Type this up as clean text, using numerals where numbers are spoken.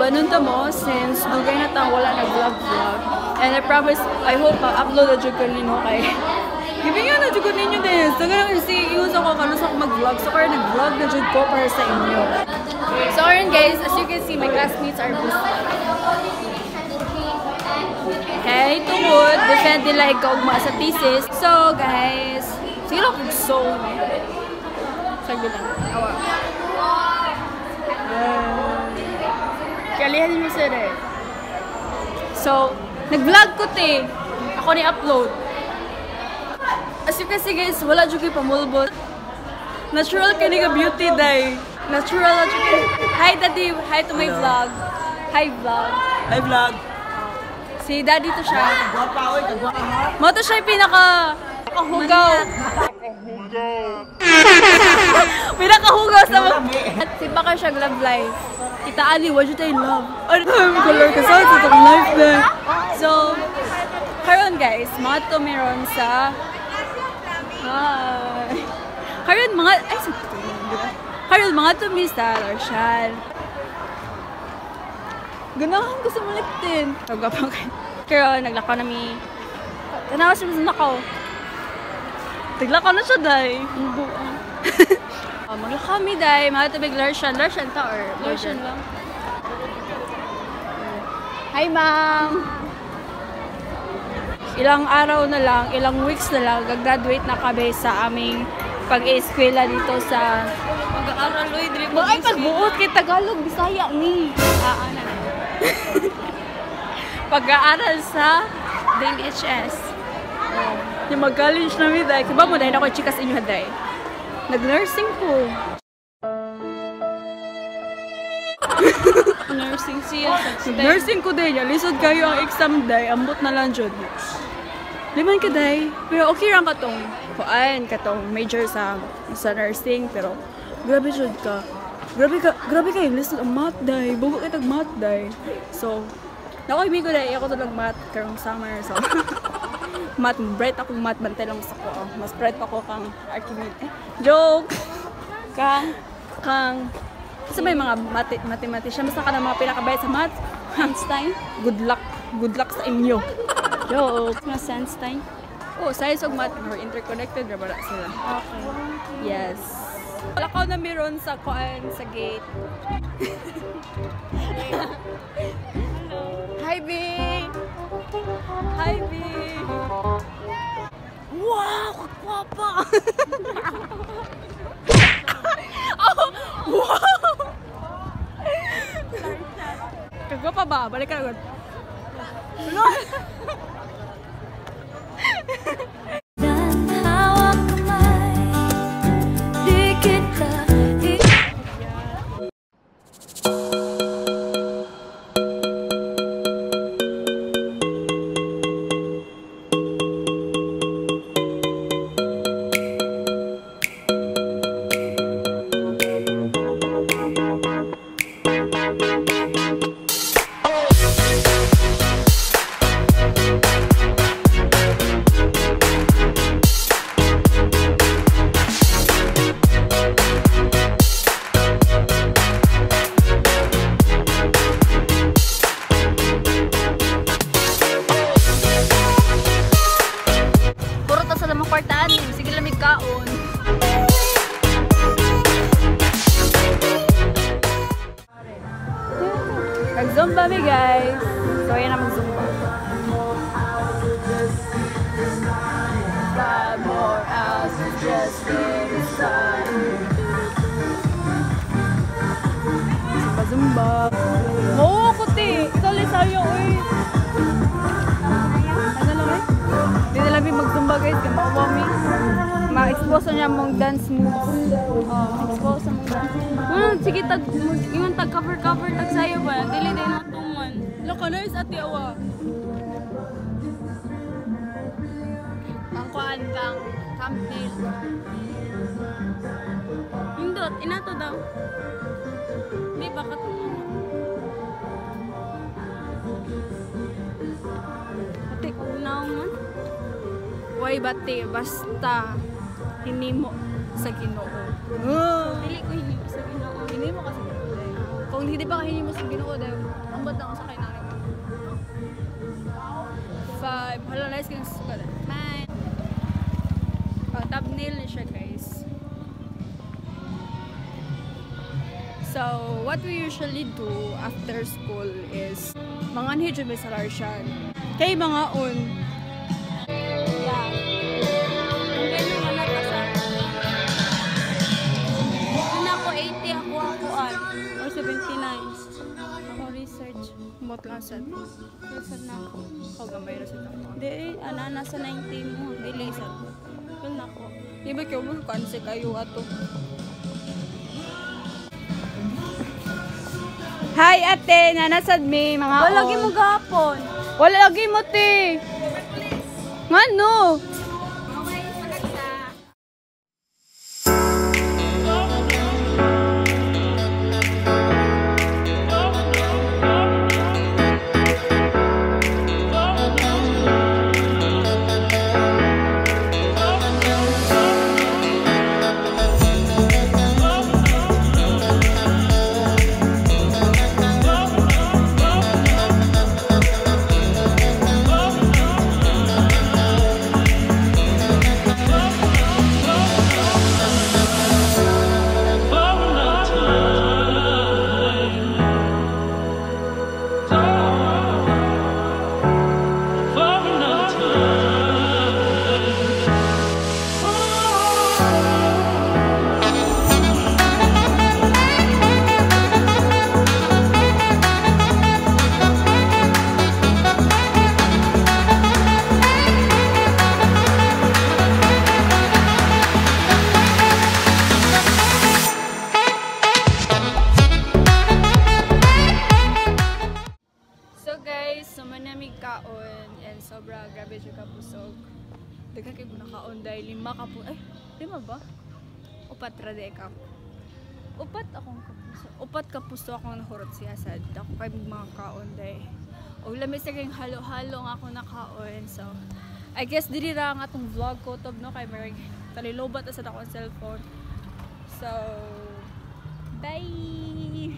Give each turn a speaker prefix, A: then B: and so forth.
A: banon ta mo since dugay na tang wala nag-vlog. And I promise, I hope ma-upload na dyan ko ninyo kay gibing nga na dyan ko ninyo din. So ganun kasi ius ako kanus ako mag-vlog. So kaya nag-vlog na dyan ko para sa inyo. So ayun guys, as you can see, my classmates are boosted. Okay, tungod, defend nila ikaw sa thesis. So guys, sige lang kung so. Sabi lang. Awa. Kalihan nyo sir eh. So, nag-vlog ko te. Ako ni-upload. As you can see guys, wala dyan kayo pamulbot. Natural ka nga beauty day. Natural na dyan. Hi daddy, hi to my vlog. Hi vlog.
B: Hi vlog.
A: Si daddy to siya. Mo to siya yung pinakahugaw. Pinakahugaw sa mga. At si Baka siya love life. Kita ali, what you tayo love? Ano tayo color ka sa itong life na. So, karon guys, mga to meron sa hi. Karon mga, ay sa karon mga to Mr. Larshal. Ganahan ko sa maliktin. Nagapang kayo. Pero naglakaw na mi. Tanawa siya sa nakaw. Naglakaw na siya, day. Maglakaw mi, day. Magatubig Larshan. Larshan ta or? Larshan lang. Hi, ma'am. Ilang araw na lang, ilang weeks na lang, gagraduate na kami sa aming pag-eskwela dito sa mag-aaral, Lloyd. Ay, pagbuot kay Tagalog, Bisaya ni. Pag-aaral sa DHS. Yung mag-college namin dahil. Kiba mo dahil ako chikas inyo dahil. Nag-nursing ko. Nursing siya. Nursing ko dahil. Lisod kayo ang exam dahil. Ambot na lang dyan. Liman ka dahil. Pero okay lang katong. Kuan katong major sa nursing. Pero grabe dyan ka. Grabe kayo, lisod ang math day. Bugo kayo tag-math day. So, nakoy ko day, ako to nag-math karong summer. So, math, bright ako math, bantay lang sa ko. Mas bright ako kang Archimedes. Joke! Kang, sa may mga mathematician, basta ka na mga pinakabayad sa math. Einstein, good luck sa inyo. Joke! Mas Einstein. Oh, science of math, more interconnected, rabara sila. Okay. Yes. Lakaw na meron sa kuan sa gate. Hello. Hi, B! Hi, B! Wow! Kagwapa! Oh, wow! Kagwapa ba? Balik ka agad. Hello! Sige lamig kaon. Nag-zumba mi guys. So ayan na mag-zumba. 5 more hours to just get inside. Zumba. Oo, kuti. Sali sa'yo, uy. Ano lang eh? Hindi na lang mag-zumba guys. Kaya mi. Ma-expose niya mong dance moves. Expose mong dance moves. Sige, yung tag-cover-cover tag sa'yo ba? Dili din na tuman. Laka na is ati awa. Ang kuhaan kang thumbnail. Hindot, inato daw. Hindi, bakit tuman? Ati, unaw man. Way bati, basta hinimo sa Ginoo.
C: Dili ko hinimo sa Ginoo.
A: Hinimo ka sa Ginoo. Kung hindi pa kahihin mo sa Ginoo dahil ang ba't ako sa kayo 5. Hala, nice kayong suka. Man. Thumbnail na siya, guys. So, what we usually do after school is manganhi dyan may salarsyan. Kay mga on. Yeah. Ang ganyan nga nakasan. Doon ako 80, ako or 79. Ako research. Bot lang sa na ako. O gamay na sa ito. Di, nasa 90 mo. Dili sa ito. Yun ako. Di ba kayo mo kansi kayo ato. Hi ate, nanasad mi mga
B: Wala lagi mo gapon.
A: Wala lagi mo te. Ngano? Kaon and sobra grabe siya kapusog. Daghan kay nakaon dahil 5 ka po. Ay, 5 ba? 4 ra ka. 4 akong kapuso. 4 kapuso akong nahurot siya sad. Ako kay mga kaon dahil. Og lami sa kayong halo-halo nga ako nakaon. So, I guess diri ra nga atong vlog ko tob no kay Mary. Talilobat sa akong cellphone. So, bye.